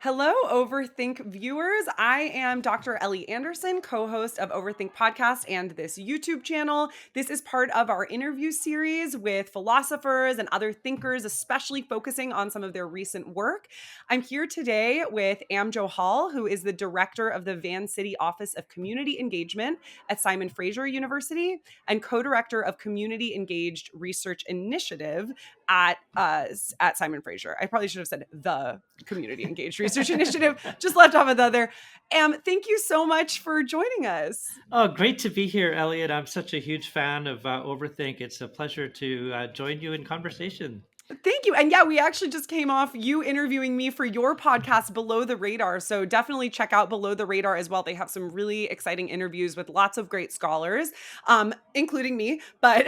Hello, Overthink viewers. I am Dr. Ellie Anderson, co host of Overthink Podcast and this YouTube channel. This is part of our interview series with philosophers and other thinkers, especially focusing on some of their recent work. I'm here today with Am Johal, who is the director of the Vancity Office of Community Engagement at Simon Fraser University and co director of Community Engaged Research Initiative at Simon Fraser. I probably should have said the Community Engaged Research Initiative, just left off of the other. Thank you so much for joining us. Oh, great to be here, Elliot. I'm such a huge fan of Overthink. It's a pleasure to join you in conversation. Thank you. And yeah, we actually just came off you interviewing me for your podcast, Below the Radar. So definitely check out Below the Radar as well. They have some really exciting interviews with lots of great scholars, including me, but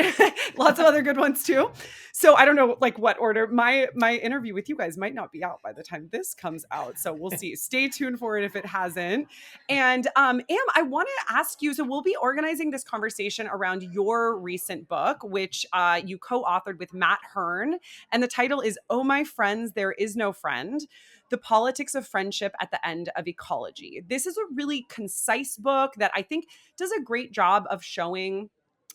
lots of other good ones too. So I don't know like what order. My interview with you guys might not be out by the time this comes out. So we'll see. Stay tuned for it if it hasn't. And Am, I want to ask you, so we'll be organizing this conversation around your recent book, which you co-authored with Matt Hearn. And the title is Oh My Friends, There Is No Friend: The Politics of Friendship at the End of Ecology. This is a really concise book that I think does a great job of showing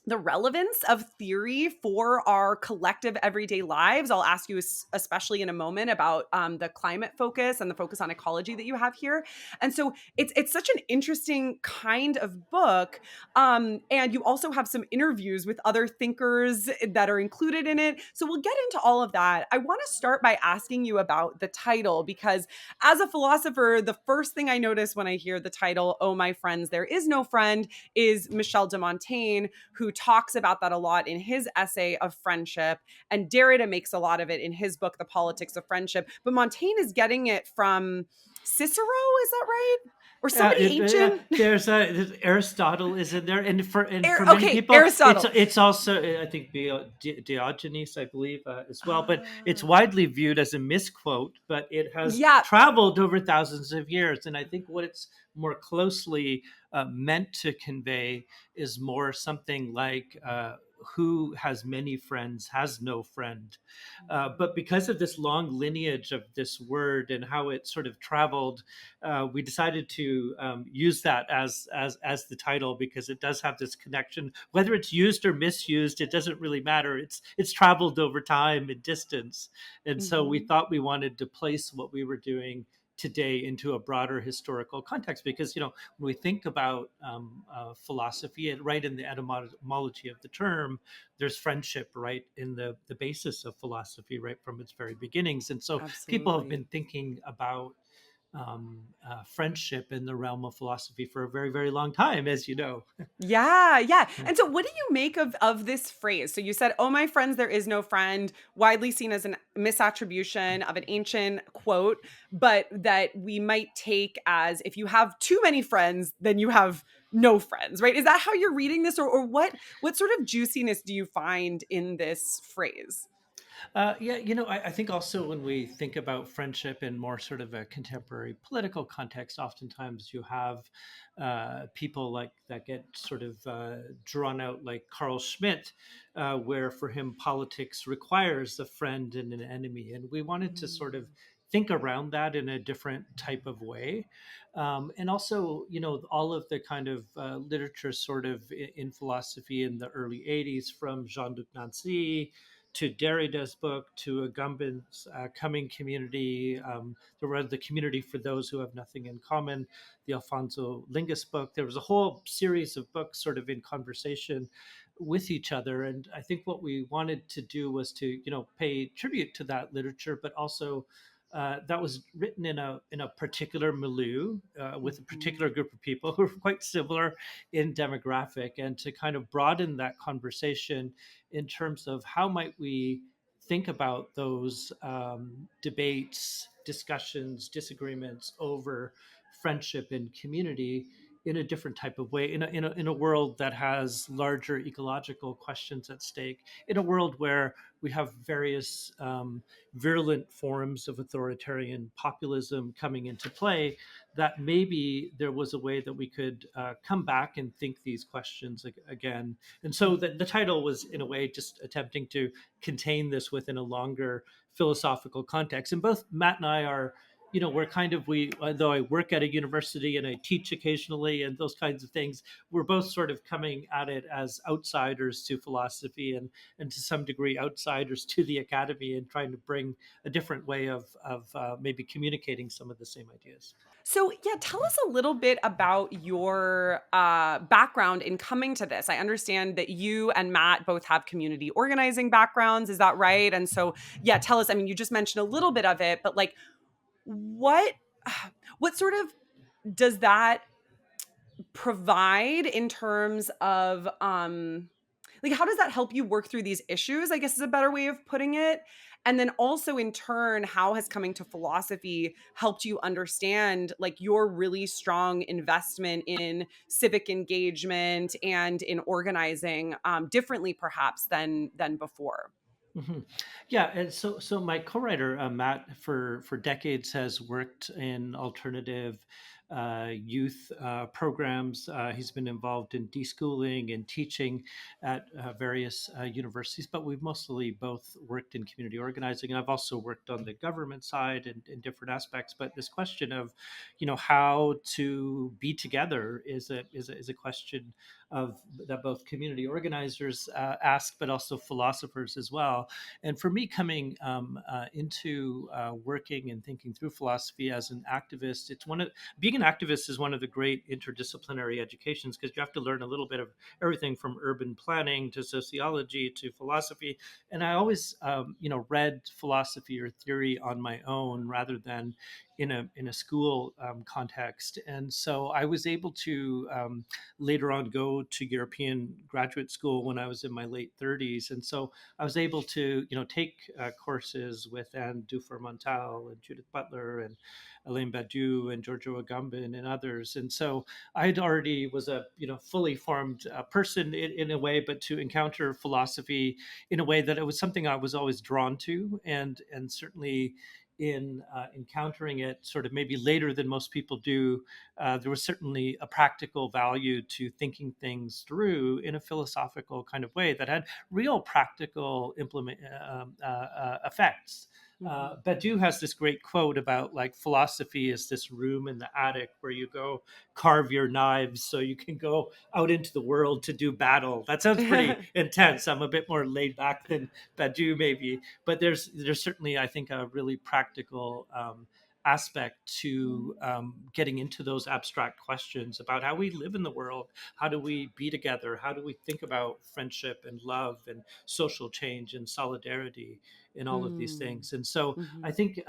the relevance of theory for our collective everyday lives. I'll ask you especially in a moment about the climate focus and the focus on ecology that you have here. And so it's such an interesting kind of book. And you also have some interviews with other thinkers that are included in it. So we'll get into all of that. I want to start by asking you about the title, because as a philosopher, the first thing I notice when I hear the title, Oh My Friends, There Is No Friend, is Michel de Montaigne, who talks about that a lot in his essay of friendship. And Derrida makes a lot of it in his book, The Politics of Friendship. But Montaigne is getting it from Cicero, is that right? Or somebody ancient? There's Aristotle is in there, and for many Okay, people, it's Aristotle. it's also I think Diogenes, I believe, as well. But it's Oh, widely viewed as a misquote, but it has yeah. traveled over thousands of years, and I think what it's more closely meant to convey is more something like. Who has many friends has no friend. But because of this long lineage of this word and how it sort of traveled, we decided to use that as the title because it does have this connection. Whether it's used or misused, it doesn't really matter. It's traveled over time and distance, and so we Mhm. thought we wanted to place what we were doing today into a broader historical context because when we think about philosophy right in the etymology of the term, there's friendship right in the basis of philosophy right from its very beginnings, and so people have Absolutely. been thinking about friendship in the realm of philosophy for a very, very long time, as you know. Yeah, yeah. And so what do you make of this phrase? So you said, "Oh my friends, there is no friend," widely seen as a misattribution of an ancient quote, but that we might take as if you have too many friends, then you have no friends, right? Is that how you're reading this, or what sort of juiciness do you find in this phrase? Yeah, I think also when we think about friendship in more sort of a contemporary political context, oftentimes you have people like that get sort of drawn out, like Carl Schmitt, where for him politics requires a friend and an enemy, and we wanted to sort of Mm, think around that in a different type of way, and also all of the kind of literature sort of in philosophy in the early '80s, from Jean-Luc Nancy to Derrida's book, to Agamben's Coming Community, the Community for Those Who Have Nothing in Common, the Alfonso Lingus book. There was a whole series of books sort of in conversation with each other. And I think what we wanted to do was to, pay tribute to that literature, but also that was written in a particular milieu with a mhm, particular group of people who are quite similar in demographic, and to kind of broaden that conversation in terms of how might we think about those debates, discussions, disagreements over friendship and community in a different type of way, in a world that has larger ecological questions at stake, in a world where we have various virulent forms of authoritarian populism coming into play, that maybe there was a way that we could come back and think these questions again. And so the title was, in a way, just attempting to contain this within a longer philosophical context. And both Matt and I are we're kind of, we, though I work at a university and I teach occasionally and those kinds of things, we're both sort of coming at it as outsiders to philosophy, and to some degree outsiders to the academy, and trying to bring a different way of maybe communicating some of the same ideas. So, yeah, tell us a little bit about your background in coming to this. I understand that you and Matt both have community organizing backgrounds. Is that right? And so, yeah, tell us. I mean, you just mentioned a little bit of it, but like, what what sort of does that provide in terms of like how does that help you work through these issues, I guess is a better way of putting it. And then also in turn, how has coming to philosophy helped you understand like your really strong investment in civic engagement and in organizing differently perhaps than before. Mhm. Yeah, and so my co-writer Matt for decades has worked in alternative youth programs. He's been involved in deschooling and teaching at various universities, but we've mostly both worked in community organizing. And I've also worked on the government side and in different aspects. But this question of, how to be together is a question of that both community organizers ask, but also philosophers as well. And for me, coming into working and thinking through philosophy as an activist, being an activist is one of the great interdisciplinary educations, because you have to learn a little bit of everything from urban planning to sociology to philosophy. And I always, read philosophy or theory on my own rather than in a school context. And so I was able to later on go to European graduate school when I was in my late 30s, and so I was able to, take courses with Anne Dufour-Montal and Judith Butler and Elaine Badiou and Giorgio Agamben and others. And so I'd already was a, fully formed person in a way, but to encounter philosophy in a way that it was something I was always drawn to, and certainly in encountering it sort of maybe later than most people do, there was certainly a practical value to thinking things through in a philosophical kind of way that had real practical effects. Mhm. Badiou has this great quote about like philosophy is this room in the attic where you go carve your knives so you can go out into the world to do battle. That sounds pretty intense. I'm a bit more laid back than Badiou maybe, but there's certainly, I think, a really practical aspect to getting into those abstract questions about how we live in the world. How do we be together? How do we think about friendship and love and social change and solidarity in all of these Mm. things? And so I Mhm. think,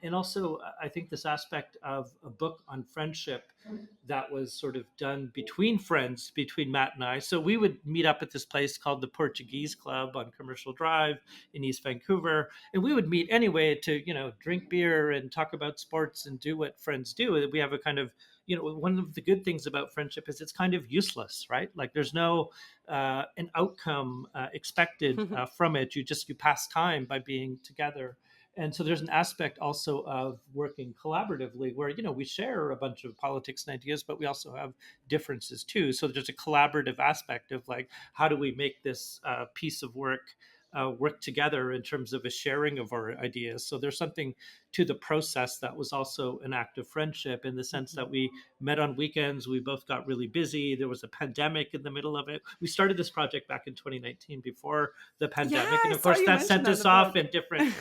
and also I think this aspect of a book on friendship that was sort of done between friends, between Matt and I. So we would meet up at this place called the Portuguese Club on Commercial Drive in East Vancouver, and we would meet anyway to, drink beer and talk about sports and do what friends do. We have a kind of, one of the good things about friendship is it's kind of useless, right? Like there's no an outcome expected from it. You pass time by being together. And so there's an aspect also of working collaboratively where, we share a bunch of politics and ideas, but we also have differences too. So there's a collaborative aspect of like, how do we make this piece of work together in terms of a sharing of our ideas? So there's something to the process that was also an act of friendship, in the sense that Mhm. we met on weekends. We both got really busy. There was a pandemic in the middle of it. We started this project back in 2019 before the Yeah, pandemic. And I of saw course, you that mention sent that in us the off book. in different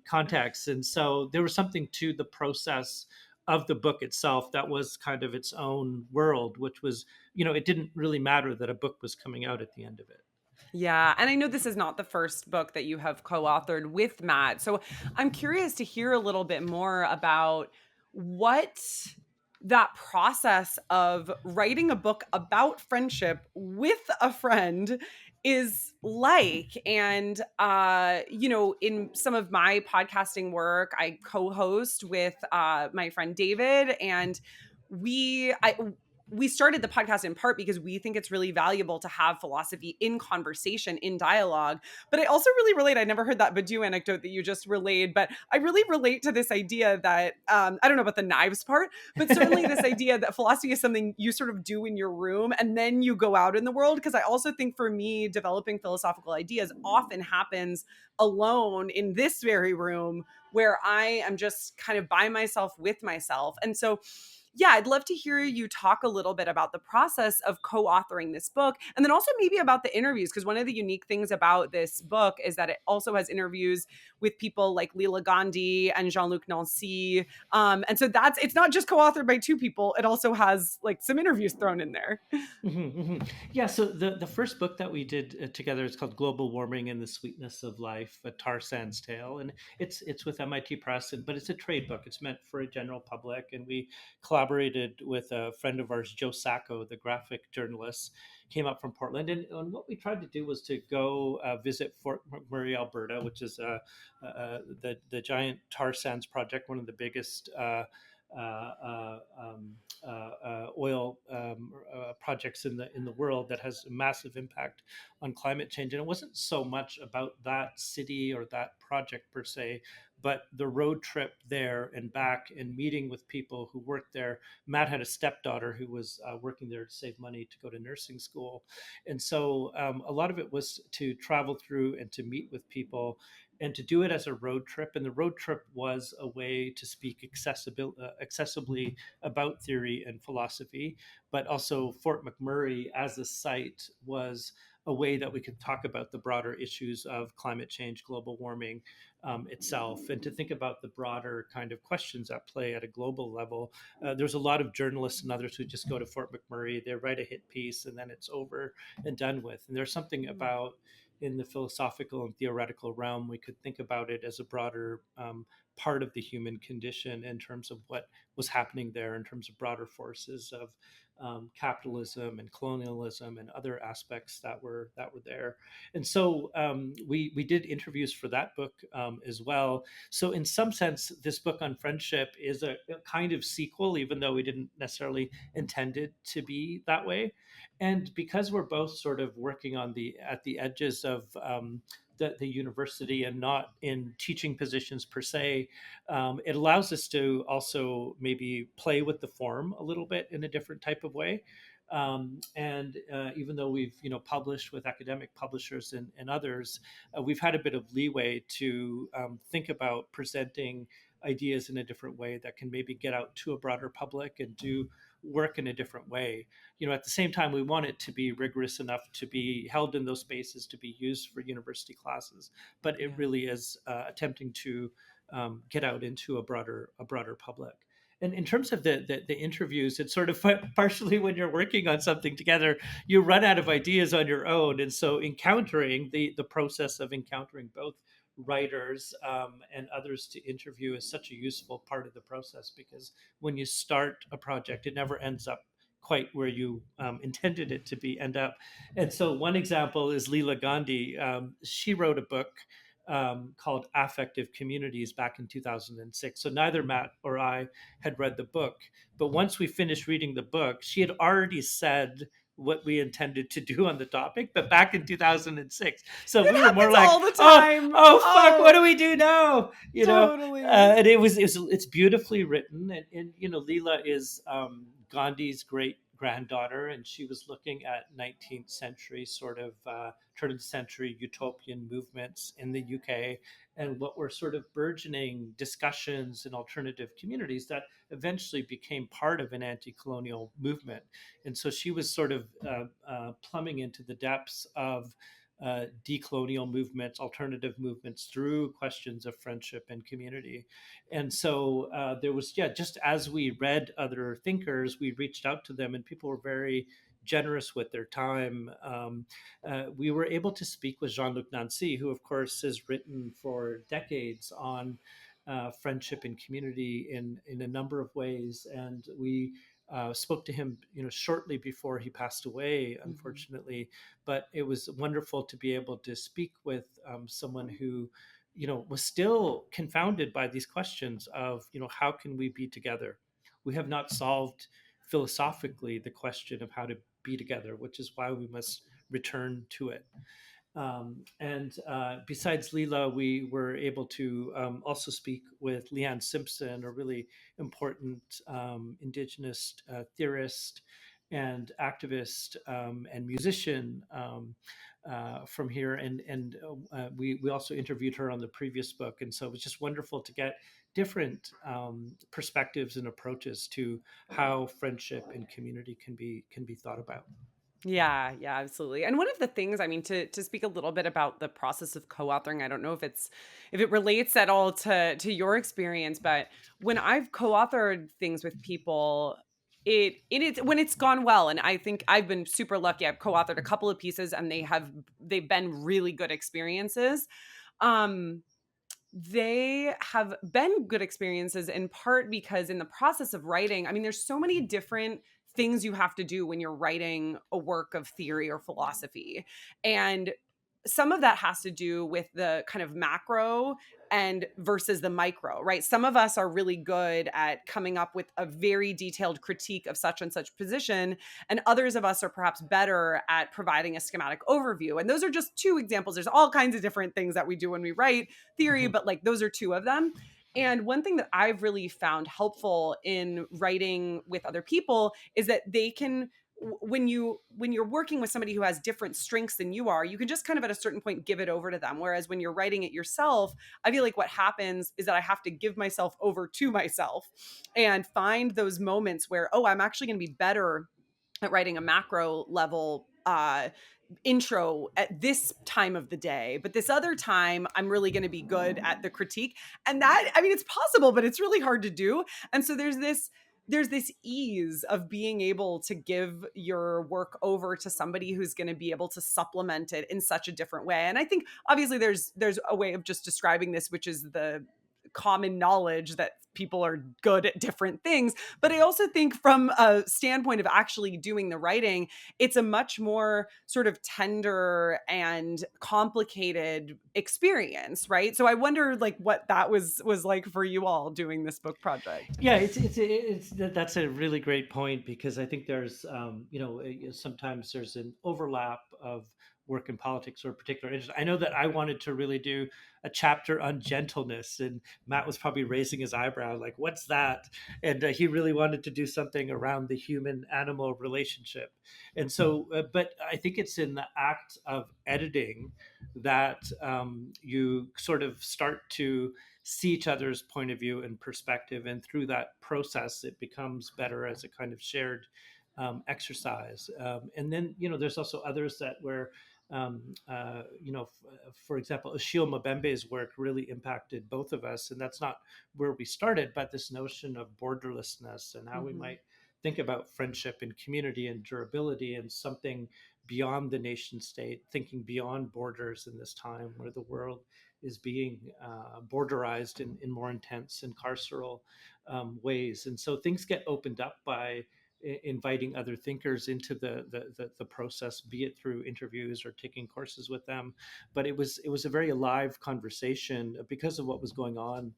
contexts. And so there was something to the process of the book itself that was kind of its own world, which was, it didn't really matter that a book was coming out at the end of it. Yeah, and I know this is not the first book that you have co-authored with Matt. So I'm curious to hear a little bit more about what that process of writing a book about friendship with a friend is like. And in some of my podcasting work, I co-host with my friend David, and we I we started the podcast in part because we think it's really valuable to have philosophy in conversation, in dialogue. But I also really relate. I never heard that Badu anecdote that you just relayed, but I really relate to this idea that I don't know about the knives part, but certainly this idea that philosophy is something you sort of do in your room and then you go out in the world. Because I also think for me, developing philosophical ideas often happens alone in this very room where I am just kind of by myself with myself. And so yeah, I'd love to hear you talk a little bit about the process of co-authoring this book, and then also maybe about the interviews, because one of the unique things about this book is that it also has interviews with people like Leela Gandhi and Jean-Luc Nancy. And so it's not just co-authored by two people, it also has like some interviews thrown in there. Yeah, so the first book that we did together is called Global Warming and the Sweetness of Life: A Tar Sands Tale, and it's with MIT Press, but it's a trade book. It's meant for a general public, and we collaborated with a friend of ours, Joe Sacco, the graphic journalist, came up from Portland, and what we tried to do was to go visit Fort McMurray, Alberta, which is the giant tar sands project, one of the biggest. Oil projects in the world that has a massive impact on climate change. And it wasn't so much about that city or that project per se, but the road trip there and back and meeting with people who worked there. Matt had a stepdaughter who was working there to save money to go to nursing school. And so a lot of it was to travel through and to meet with people and to do it as a road trip. And the road trip was a way to speak accessibly about theory and philosophy, but also Fort McMurray as a site was a way that we could talk about the broader issues of climate change, global warming itself, and to think about the broader kind of questions at play at a global level. There's a lot of journalists and others who just go to Fort McMurray, they write a hit piece, and then it's over and done with. And there's something about in the philosophical and theoretical realm, we could think about it as a broader part of the human condition in terms of what was happening there, in terms of broader forces of capitalism and colonialism and other aspects that were there. And so we did interviews for that book as well. So in some sense, this book on friendship is a kind of sequel, even though we didn't necessarily intend it to be that way. And because we're both sort of working on the at the edges of the university and not in teaching positions per se, it allows us to also maybe play with the form a little bit in a different type of way. And even though we've published with academic publishers and others, we've had a bit of leeway to think about presenting ideas in a different way that can maybe get out to a broader public and do work in a different way. At the same time, we want it to be rigorous enough to be held in those spaces to be used for university classes, but it Yeah. really is attempting to get out into a broader public. And in terms of the interviews, it's sort of partially when you're working on something together, you run out of ideas on your own, and so encountering the process of encountering both writers and others to interview is such a useful part of the process, because when you start a project, it never ends up quite where you intended it to be end up. And so one example is Leela Gandhi. She wrote a book called Affective Communities back in 2006. So neither Matt or I had read the book, but once we finished reading the book, she had already said what we intended to do on the topic, but back in 2006. So It we were more happens like, all the oh, time. oh, fuck, what Oh, do we do now? totally. And it's beautifully written. And Leela is Gandhi's great granddaughter, and she was looking at 19th century sort of turn of the century utopian movements in the UK, and what were sort of burgeoning discussions in alternative communities that eventually became part of an anti-colonial movement. And so she was sort of plumbing into the depths of decolonial movements, alternative movements through questions of friendship and community. And so there was, yeah, just as we read other thinkers, we reached out to them, and people were very generous with their time. We were able to speak with Jean-Luc Nancy, who, of course, has written for decades on friendship and community in a number of ways. And we spoke to him, shortly before he passed away, Mhm. unfortunately. But it was wonderful to be able to speak with someone who, was still confounded by these questions of, how can we be together? We have not solved philosophically the question of how to be together, which is why we must return to it. And besides Leela, we were able to also speak with Leanne Simpson, a really important Indigenous theorist and activist and musician from here. And we also interviewed her on the previous book. And so it was just wonderful to get different perspectives and approaches to how friendship and community can be thought about. Yeah, yeah, absolutely. And one of the things, I mean, to speak a little bit about the process of co-authoring, I don't know if it relates at all to your experience, but when I've co-authored things with people, it is when it's gone well, and I think I've been super lucky. I've co-authored a couple of pieces and they've been really good experiences. Um they have been good experiences in part because in the process of writing, I mean, there's so many different things you have to do when you're writing a work of theory or philosophy. And some of that has to do with the kind of macro and versus the micro, right? Some of us are really good at coming up with a very detailed critique of such and such position, and others of us are perhaps better at providing a schematic overview. And those are just two examples. There's all kinds of different things that we do when we write theory, Mhm. but like those are two of them. And one thing that I've really found helpful in writing with other people is that they can when you're working with somebody who has different strengths than you are, you can just kind of at a certain point give it over to them. Whereas when you're writing it yourself, I feel like what happens is that I have to give myself over to myself and find those moments where, oh, I'm actually going to be better at writing a macro level intro at this time of the day, but this other time I'm really going to be good at the critique. And that, I mean, it's possible, but it's really hard to do. And so there's this ease of being able to give your work over to somebody who's going to be able to supplement it in such a different way. And I think obviously there's a way of just describing this, which is the common knowledge that people are good at different things. But I also think from a standpoint of actually doing the writing, it's a much more sort of tender and complicated experience, right? So I wonder like what that was like for you all doing this book project. Yeah, that's a really great point because I think there's sometimes there's an overlap of work and politics or particular interest. I know that I wanted to really do a chapter on gentleness, and Matt was probably raising his eyebrow like, "What's that?" And he really wanted to do something around the human-animal relationship. And so, but I think it's in the act of editing that you sort of start to see each other's point of view and perspective, and through that process it becomes better as a kind of shared exercise. And then there's also others that where for example, Ashil Mbembe's work really impacted both of us, and that's not where we started, but this notion of borderlessness and how we Mm-hmm. might think about friendship and community and durability and something beyond the nation state, thinking beyond borders in this time where the world is being borderized in more intense and carceral ways. And so things get opened up by inviting other thinkers into the process, be it through interviews or taking courses with them. But it was a very alive conversation because of what was going on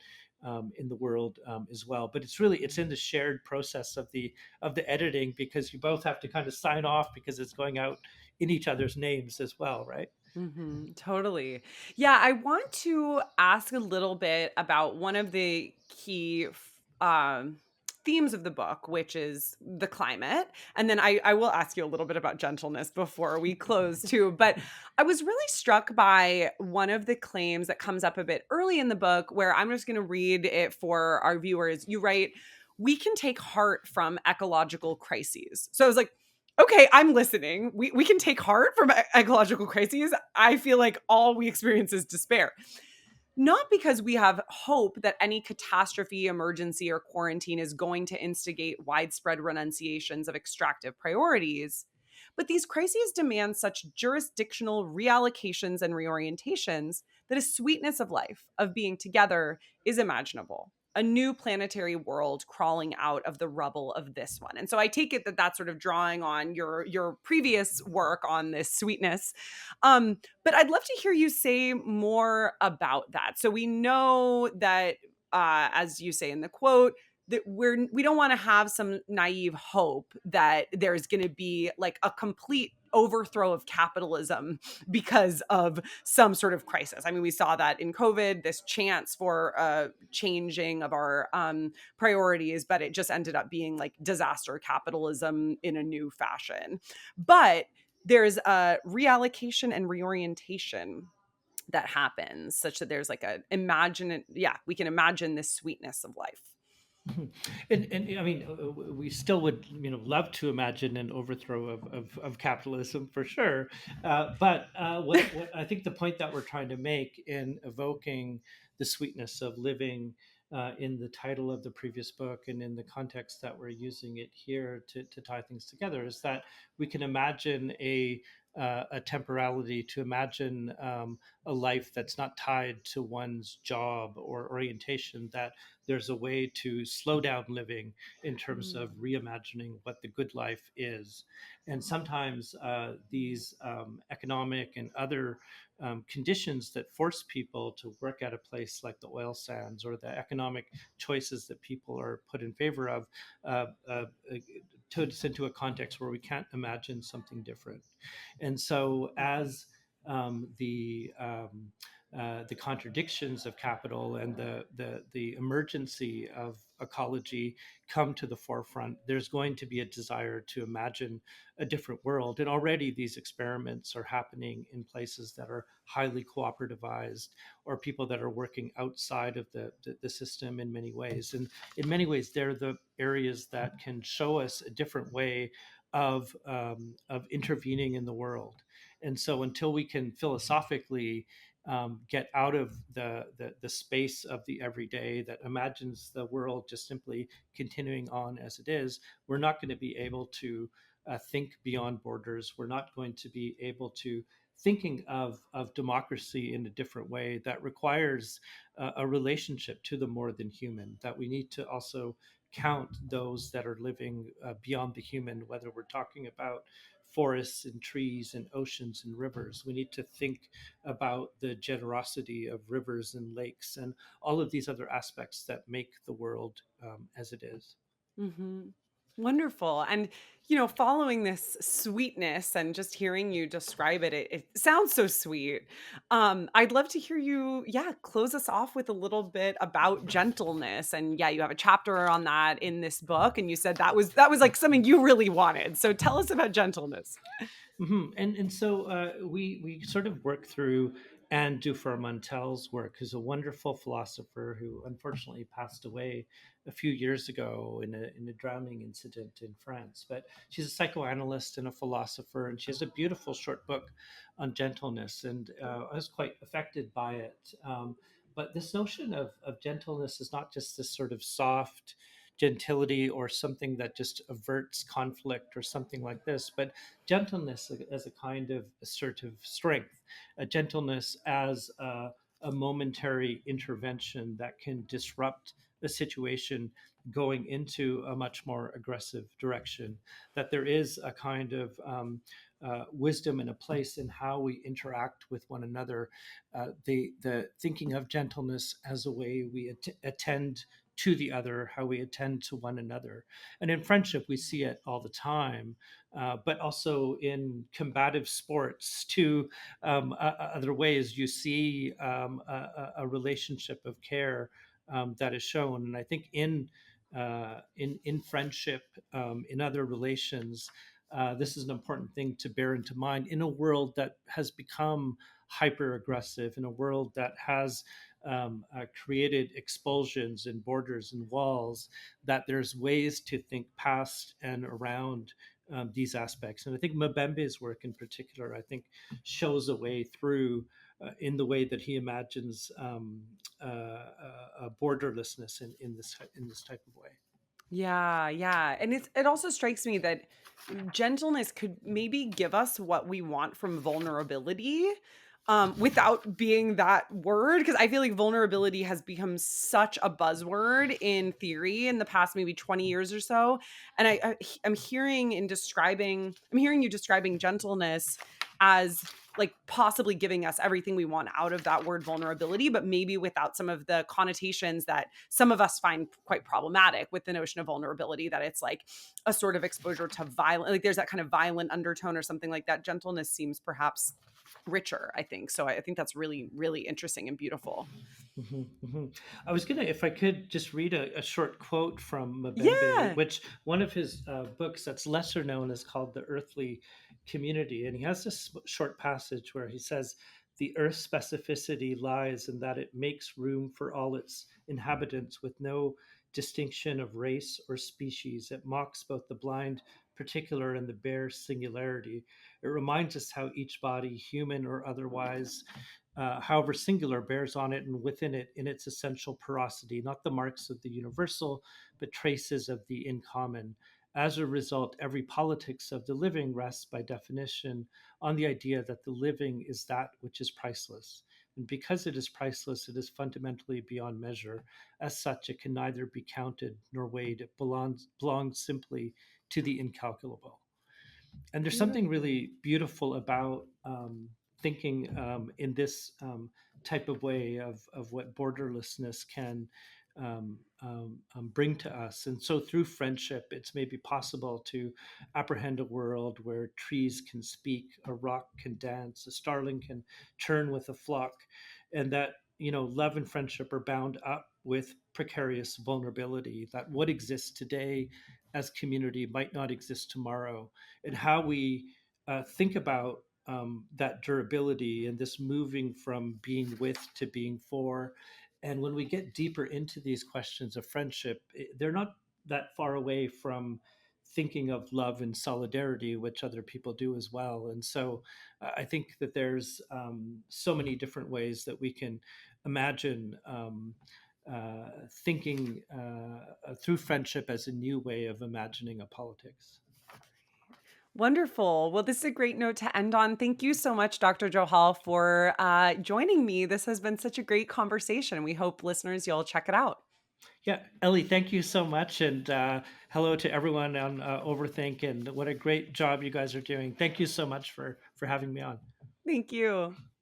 in the world as well. But it's in the shared process of the editing, because you both have to kind of sign off because it's going out in each other's names as well, right? Totally. Yeah, I want to ask a little bit about one of the key themes of the book, which is the climate. And then I will ask you a little bit about gentleness before we close, too. But I was really struck by one of the claims that comes up a bit early in the book, where I'm just going to read it for our viewers. You write, "We can take heart from ecological crises." So I was like, okay, I'm listening. We can take heart from ecological crises. I feel like all we experience is despair. Not because we have hope that any catastrophe, emergency, or quarantine is going to instigate widespread renunciations of extractive priorities, but these crises demand such jurisdictional reallocations and reorientations that a sweetness of life, of being together, is imaginable. A new planetary world crawling out of the rubble of this one. And so I take it that that's sort of drawing on your previous work on this sweetness. But I'd love to hear you say more about that. So we know that, as you say in the quote, that we don't want to have some naive hope that there's going to be like a complete overthrow of capitalism because of some sort of crisis. I mean, we saw that in COVID, this chance for changing of our priorities, but it just ended up being like disaster capitalism in a new fashion. But there's a reallocation and reorientation that happens such that there's like a imagine, yeah, we can imagine this sweetness of life. Mhm. And I mean, we still would, love to imagine an overthrow of capitalism for sure. But what I think the point that we're trying to make in evoking the sweetness of living in the title of the previous book and in the context that we're using it here to tie things together is that we can imagine a temporality, to imagine a life that's not tied to one's job or orientation, that there's a way to slow down living in terms of Mm. reimagining what the good life is. And sometimes these economic and other conditions that force people to work at a place like the oil sands, or the economic choices that people are put in favor of, uh, uh, put us into a context where we can't imagine something different. And so, as the contradictions of capital and the emergency of ecology come to the forefront, there's going to be a desire to imagine a different world. And already these experiments are happening in places that are highly cooperativized, or people that are working outside of the system in many ways. And in many ways, they're the areas that can show us a different way of intervening in the world. And so, until we can philosophically get out of the space of the everyday that imagines the world just simply continuing on as it is, we're not going to be able to think beyond borders. We're not going to be able to thinking of democracy in a different way that requires a relationship to the more than human, that we need to also count those that are living beyond the human, whether we're talking about forests and trees and oceans and rivers. We need to think about the generosity of rivers and lakes and all of these other aspects that make the world as it is. Hmm. Wonderful. And, you know, following this sweetness and just hearing you describe it, it sounds so sweet. I'd love to hear you, yeah, close us off with a little bit about gentleness. And yeah, you have a chapter on that in this book. And you said that was like something you really wanted. So tell us about gentleness. And so we sort of work through Anne Dufour-Montel's work, who's a wonderful philosopher who unfortunately passed away a few years ago in a drowning incident in France. But she's a psychoanalyst and a philosopher, and she has a beautiful short book on gentleness, and I was quite affected by it. But this notion of gentleness is not just this sort of soft gentility or something that just averts conflict or something like this, but gentleness as a kind of assertive strength, a gentleness as a momentary intervention that can disrupt a situation going into a much more aggressive direction. That there is a kind of wisdom and a place in how we interact with one another. The thinking of gentleness as a way we attend to the other, how we attend to one another. And in friendship, we see it all the time, but also in combative sports, to other ways you see a relationship of care that is shown. And I think in friendship, in other relations, this is an important thing to bear into mind in a world that has become hyper aggressive, in a world that has created expulsions and borders and walls, that there's ways to think past and around these aspects. And I think Mbembe's work in particular, I think, shows a way through in the way that he imagines borderlessness in this type of way. Yeah, yeah. And it also strikes me that gentleness could maybe give us what we want from vulnerability, without being that word. Because I feel like vulnerability has become such a buzzword in theory in the past maybe 20 years or so. And I'm hearing you describing gentleness as like possibly giving us everything we want out of that word vulnerability, but maybe without some of the connotations that some of us find quite problematic with the notion of vulnerability, that it's like a sort of exposure to violence, like there's that kind of violent undertone or something like that. Gentleness seems perhaps richer, I think. So I think that's really, really interesting and beautiful. Mhm, mhm. I was gonna, if I could, just read a short quote from Mbembe, Yeah. which one of his books that's lesser known is called "The Earthly Community," and he has this short passage where he says, "The Earth's specificity lies in that it makes room for all its inhabitants with no distinction of race or species. It mocks both the blind particular and the bare singularity. It reminds us how each body, human or otherwise, however singular, bears on it and within it in its essential porosity, not the marks of the universal, but traces of the in common. As a result, every politics of the living rests by definition on the idea that the living is that which is priceless. And because it is priceless, it is fundamentally beyond measure. As such, it can neither be counted nor weighed. It belongs simply to the incalculable. And there's something Beautiful. really beautiful about thinking in this type of way of what borderlessness can bring to us. And so through friendship, it's maybe possible to apprehend a world where trees can speak, a rock can dance, a starling can turn with a flock, and that, love and friendship are bound up with precarious vulnerability, that what exists today as community might not exist tomorrow, and how we think about that durability and this moving from being with to being for. And when we get deeper into these questions of friendship, they're not that far away from thinking of love and solidarity, which other people do as well. And so I think that there's so many different ways that we can imagine thinking through friendship as a new way of imagining a politics. Wonderful. Well, this is a great note to end on. Thank you so much, Dr. Johal, for joining me. This has been such a great conversation. We hope listeners, you'll check it out. Yeah, Ellie, thank you so much. And hello to everyone on Overthink. And what a great job you guys are doing. Thank you so much for having me on. Thank you.